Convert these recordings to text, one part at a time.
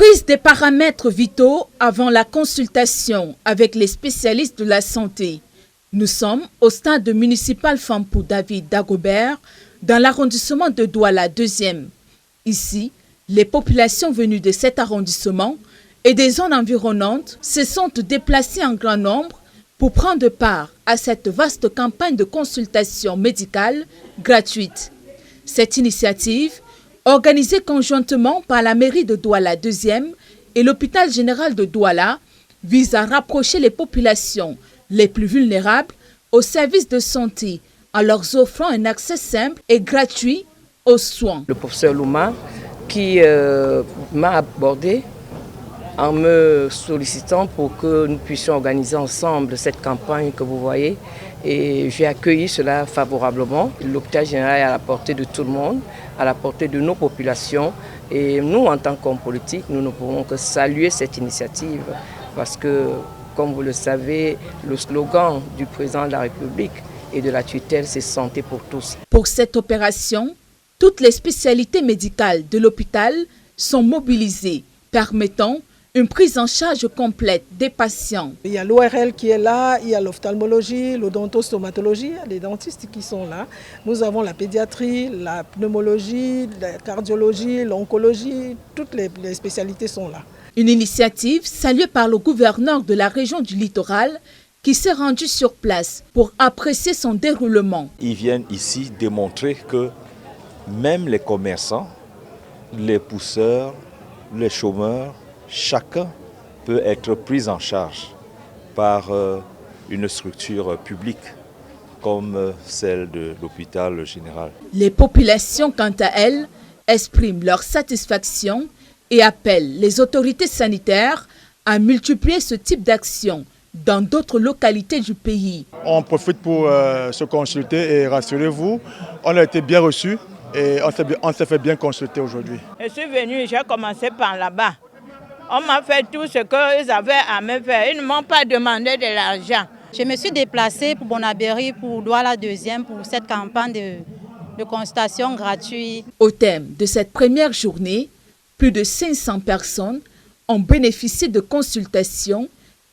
Prise des paramètres vitaux avant la consultation avec les spécialistes de la santé. Nous sommes au stade municipal Fampou David Dagobert, dans l'arrondissement de Douala 2e. Ici, les populations venues de cet arrondissement et des zones environnantes se sont déplacées en grand nombre pour prendre part à cette vaste campagne de consultation médicale gratuite. Cette initiative, organisée conjointement par la mairie de Douala 2e et l'hôpital général de Douala, vise à rapprocher les populations les plus vulnérables aux services de santé en leur offrant un accès simple et gratuit aux soins. Le professeur Louma qui m'a abordé en me sollicitant pour que nous puissions organiser ensemble cette campagne que vous voyez. Et j'ai accueilli cela favorablement. L'hôpital général est à la portée de tout le monde, à la portée de nos populations. Et nous, en tant qu'hommes politiques, nous ne pouvons que saluer cette initiative parce que, comme vous le savez, le slogan du président de la République et de la tutelle, c'est santé pour tous. Pour cette opération, toutes les spécialités médicales de l'hôpital sont mobilisées, permettant une prise en charge complète des patients. Il y a l'ORL qui est là, il y a l'ophtalmologie, l'odontostomatologie, les dentistes qui sont là. Nous avons la pédiatrie, la pneumologie, la cardiologie, l'oncologie, toutes les spécialités sont là. Une initiative saluée par le gouverneur de la région du littoral qui s'est rendu sur place pour apprécier son déroulement. Ils viennent ici démontrer que même les commerçants, les pousseurs, les chômeurs, chacun peut être pris en charge par une structure publique comme celle de l'hôpital général. Les populations, quant à elles, expriment leur satisfaction et appellent les autorités sanitaires à multiplier ce type d'action dans d'autres localités du pays. On profite pour se consulter et rassurez-vous, on a été bien reçus et on s'est fait bien consulter aujourd'hui. Je suis venue, j'ai commencé par là-bas. On m'a fait tout ce qu'ils avaient à me faire. Ils ne m'ont pas demandé de l'argent. Je me suis déplacée pour Bonabéry, pour Douala 2e, pour cette campagne de consultation gratuite. Au thème de cette première journée, plus de 500 personnes ont bénéficié de consultations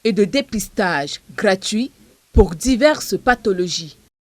et de dépistage gratuits pour diverses pathologies.